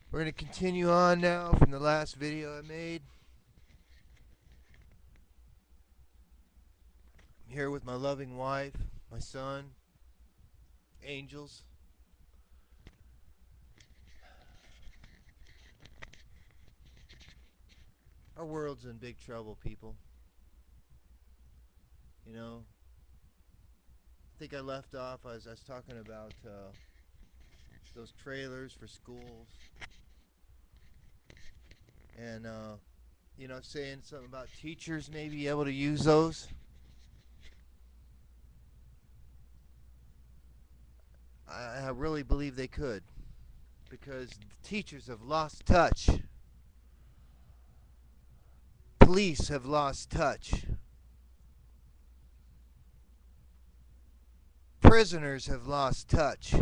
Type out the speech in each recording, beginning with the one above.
We're going to continue on now from the last video I made. I'm here with my loving wife, my son, angels. Our world's in big trouble, people. You know, I think I left off, I was talking about those trailers for schools. And, saying something about teachers maybe able to use those. I really believe they could, because the teachers have lost touch. Police have lost touch. Prisoners have lost touch.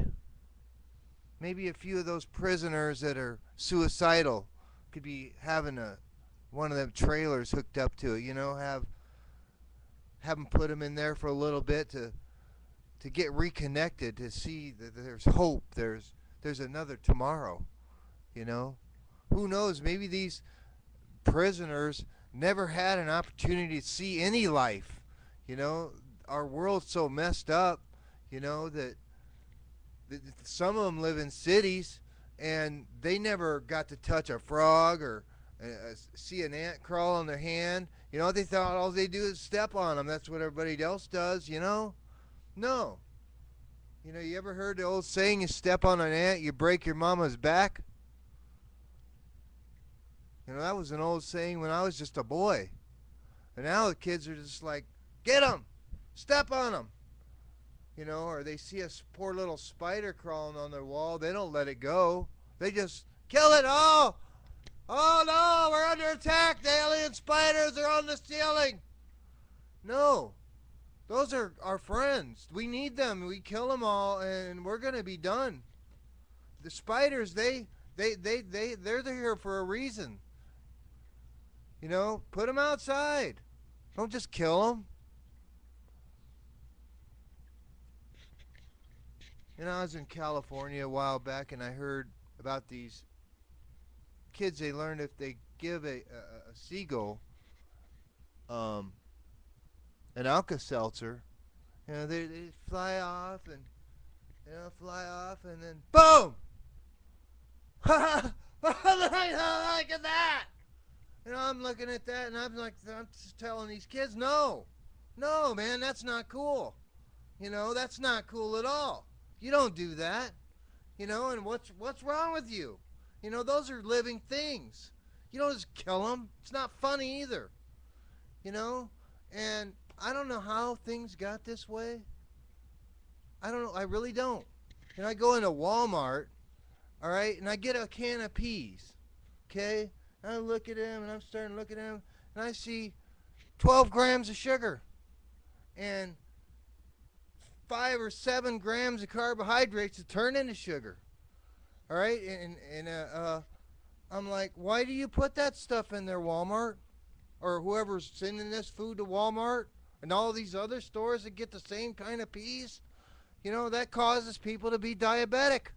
Maybe a few of those prisoners that are suicidal could be having one of them trailers hooked up to it. Have them put them in there for a little bit to get reconnected, to see that there's hope. There's another tomorrow. Who knows? Maybe these prisoners never had an opportunity to see any life. Our world's so messed up. That some of them live in cities and they never got to touch a frog or see an ant crawl on their hand. They thought all they do is step on them. That's what everybody else does. No. You ever heard the old saying, you step on an ant, you break your mama's back? That was an old saying when I was just a boy. And now the kids are just like, get them, step on them. Or they see a poor little spider crawling on their wall. They don't let it go. They just kill it. Oh no, we're under attack. The alien spiders are on the ceiling. No, those are our friends. We need them. We kill them all, and we're gonna be done. The spiders, they're here for a reason. Put them outside. Don't just kill them. I was in California a while back, and I heard about these kids. They learned if they give a seagull an Alka-Seltzer, they fly off and then boom! Look at that! I'm looking at that, and I'm just telling these kids, no, man, that's not cool. That's not cool at all. You don't do that. And what's wrong with you? Those are living things. You don't just kill them. It's not funny either. And I don't know how things got this way. I don't know. I really don't. I go into Walmart, all right, and I get a can of peas, okay? And I look at them, and I'm starting to look at them, and I see 12 grams of sugar and 5 or 7 grams of carbohydrates to turn into sugar. All right, and I'm like, why do you put that stuff in there, Walmart, or whoever's sending this food to Walmart and all these other stores that get the same kind of peas? That causes people to be diabetic.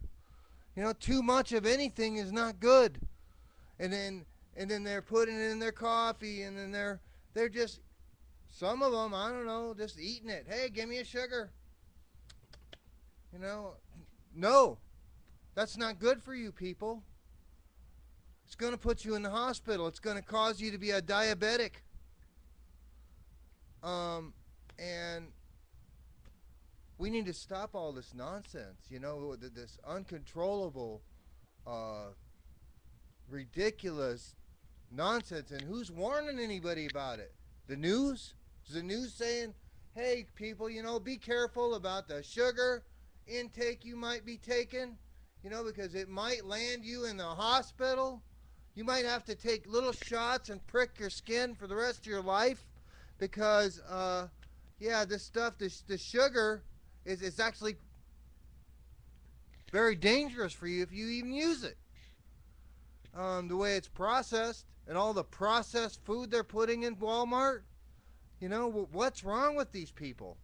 Too much of anything is not good. And then they're putting it in their coffee, and then they're just, some of them, I don't know, just eating it. Hey, give me a sugar. No, that's not good for you, people. It's going to put you in the hospital. It's going to cause you to be a diabetic. And we need to stop all this nonsense, this uncontrollable, ridiculous nonsense. And who's warning anybody about it? The news? Is the news saying, hey, people, be careful about the sugar intake you might be taking, because it might land you in the hospital. You might have to take little shots and prick your skin for the rest of your life because, this stuff, the sugar is actually very dangerous for you if you even use it. The way it's processed and all the processed food they're putting in Walmart, what's wrong with these people?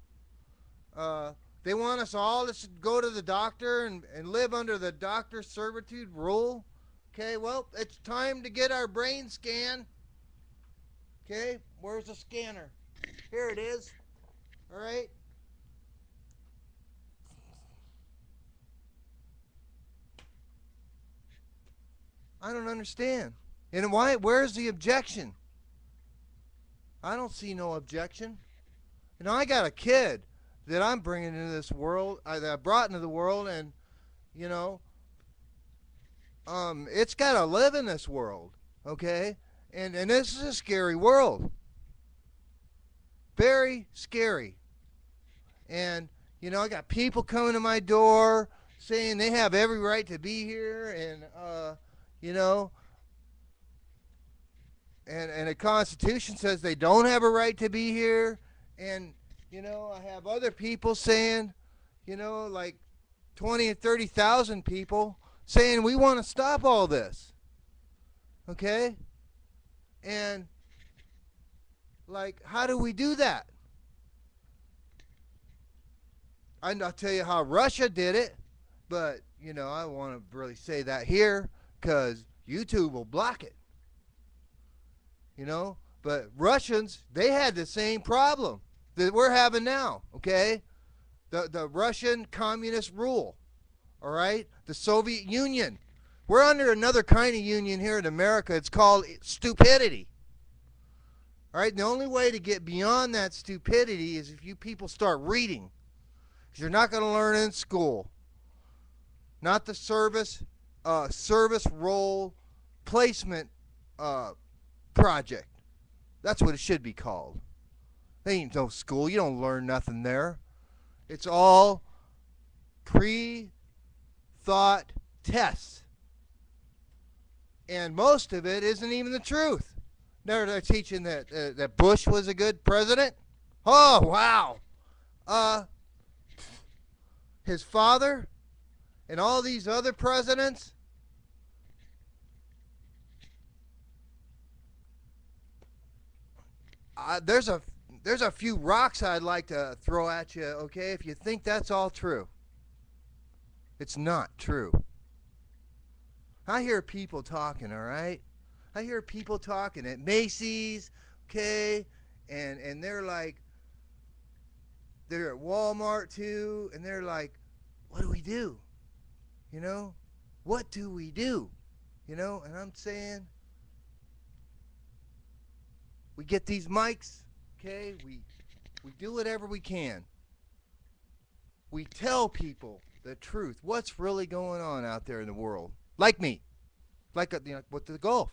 They want us all to go to the doctor and live under the doctor servitude rule. Okay, well, it's time to get our brain scan. Okay, where's the scanner? Here it is. All right. I don't understand. And why? Where's the objection? I don't see no objection. You know, I got a kid that I'm bringing into this world, that I brought into the world, and you know, it's got to live in this world, okay? And this is a scary world, very scary. And you know, I got people coming to my door saying they have every right to be here, and you know, and the Constitution says they don't have a right to be here, and you know, I have other people saying, you know, like 20 and 30,000 people saying we want to stop all this, okay? And like, how do we do that? I'll tell you how Russia did it, but you know, I don't want to really say that here because YouTube will block it. You know, but Russians, they had the same problem that we're having now. Okay, the Russian communist rule. All right, the Soviet Union. We're under another kind of union here in America. It's called stupidity. All right, the only way to get beyond that stupidity is if you people start reading. Because you're not going to learn in school. Not the service role placement project. That's what it should be called. They ain't no school. You don't learn nothing there. It's all pre-thought tests. And most of it isn't even the truth. They're teaching that Bush was a good president. Oh, wow. His father and all these other presidents, there's a few rocks I'd like to throw at you, okay, if you think that's all true. It's not true. I hear people talking, all right? I hear people talking at Macy's, okay, and they're like, they're at Walmart too, and they're like, what do we do? You know, what do we do? You know, and I'm saying, we get these mics, okay, we do whatever we can. We tell people the truth, what's really going on out there in the world. Like me, like you know, with the Gulf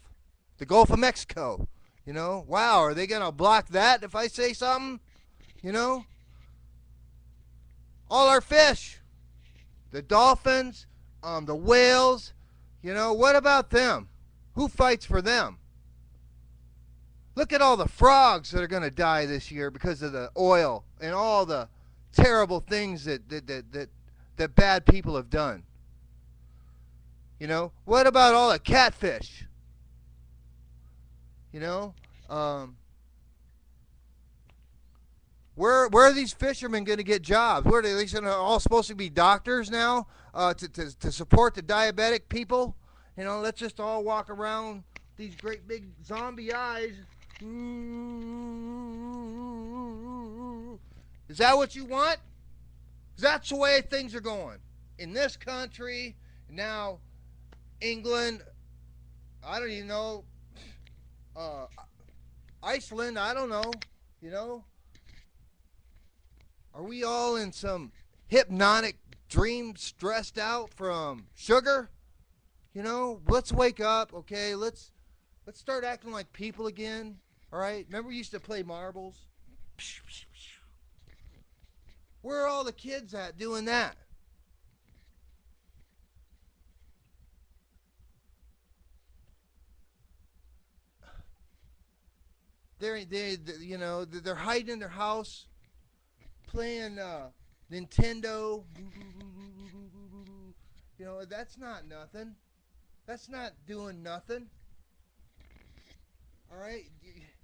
of Mexico. You know, wow, are they gonna block that if I say something? You know, all our fish, the dolphins, the whales. You know, what about them? Who fights for them? Look at all the frogs that are going to die this year because of the oil and all the terrible things that bad people have done. You know, what about all the catfish? You know, where are these fishermen going to get jobs? Where are they going to all supposed to be doctors now to support the diabetic people? You know, let's just all walk around these great big zombie eyes. Is that what you want? 'Cause that's the way things are going in this country now. England, I don't even know. Iceland, I don't know. You know, are we all in some hypnotic dream, stressed out from sugar? You know, let's wake up, okay? Let's start acting like people again. All right? Remember we used to play marbles? Where are all the kids at doing that? You know, they're hiding in their house, playing Nintendo. You know, that's not nothing. That's not doing nothing. All right,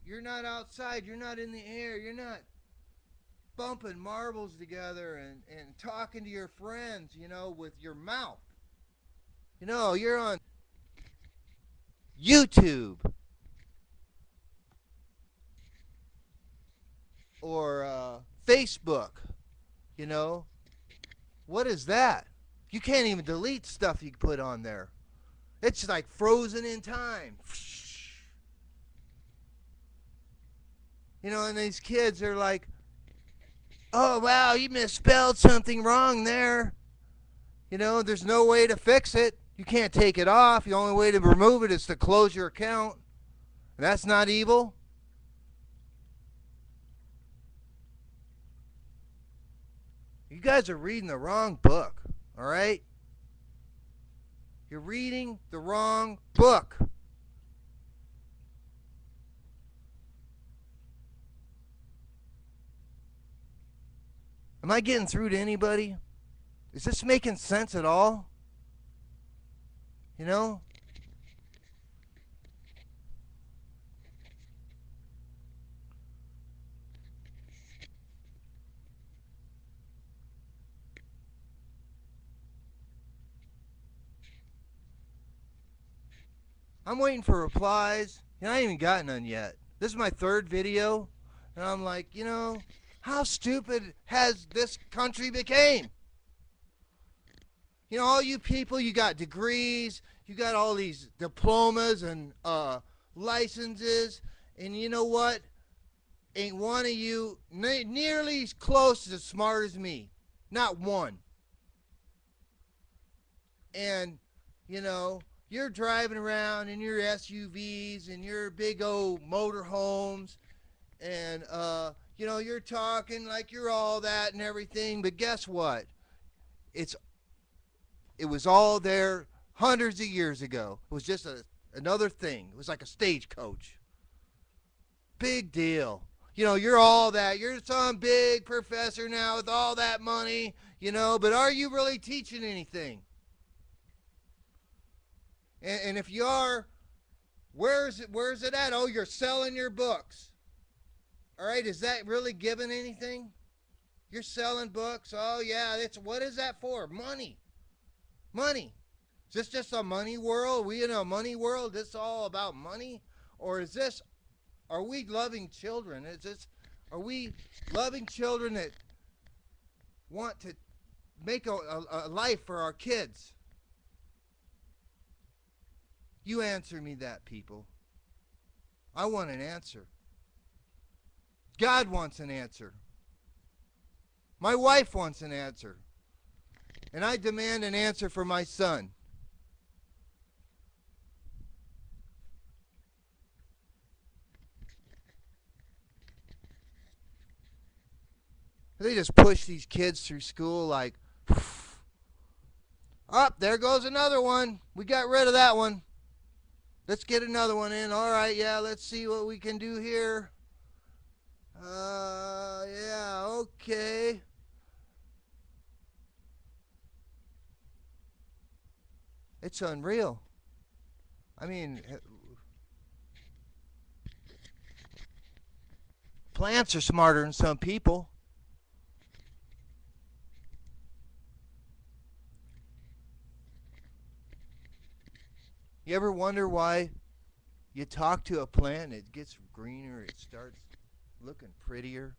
you're not outside. You're not in the air. You're not bumping marbles together and talking to your friends. You know, with your mouth. You know, you're on YouTube or Facebook. You know, what is that? You can't even delete stuff you put on there. It's like frozen in time. You know, and these kids are like, oh, wow, you misspelled something wrong there. You know, there's no way to fix it. You can't take it off. The only way to remove it is to close your account. That's not evil. You guys are reading the wrong book, all right? You're reading the wrong book. Am I getting through to anybody? Is this making sense at all? You know? I'm waiting for replies. I ain't even got none yet. This is my third video. And I'm like, you know, how stupid has this country became? You know, all you people, you got degrees, you got all these diplomas and licenses, and you know what? Ain't one of you nearly as close as smart as me. Not one. And, you know, you're driving around in your SUVs and your big old motorhomes, and, you know, you're talking like you're all that and everything, but guess what? It was all there hundreds of years ago. It was just another thing. It was like a stagecoach. Big deal. You know, you're all that. You're some big professor now with all that money, you know, but are you really teaching anything? And if you are, where's it at? Oh, you're selling your books. All right, is that really giving anything? You're selling books. Oh yeah, what is that for? Money. Money. Is this just a money world? We in a money world? This all about money? Or are we loving children? Are we loving children that want to make a life for our kids? You answer me that, people. I want an answer. God wants an answer. My wife wants an answer. And I demand an answer for my son. They just push these kids through school like, there goes another one. We got rid of that one. Let's get another one in. All right, yeah, let's see what we can do here. Yeah, okay. It's unreal. I mean, plants are smarter than some people. You ever wonder why you talk to a plant and it gets greener, it starts looking prettier?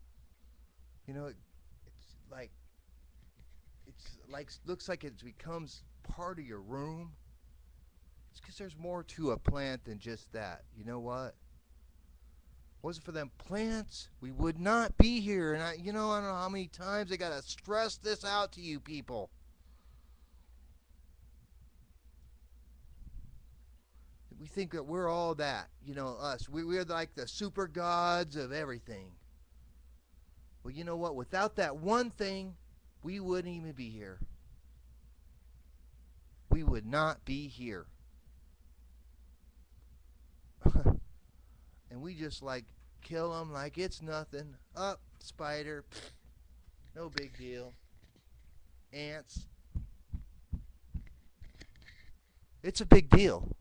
You know, it's like looks like it becomes part of your room. It's because there's more to a plant than just that. You know what? Wasn't for them plants, we would not be here. And I don't know how many times I gotta stress this out to you people. We think that we're all that, us. We're like the super gods of everything. Well, you know what? Without that one thing, we wouldn't even be here. We would not be here. And we just like kill them like it's nothing. Up, spider, no big deal. Ants. It's a big deal.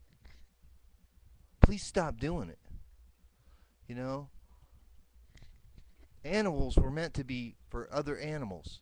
Please stop doing it. Animals were meant to be for other animals.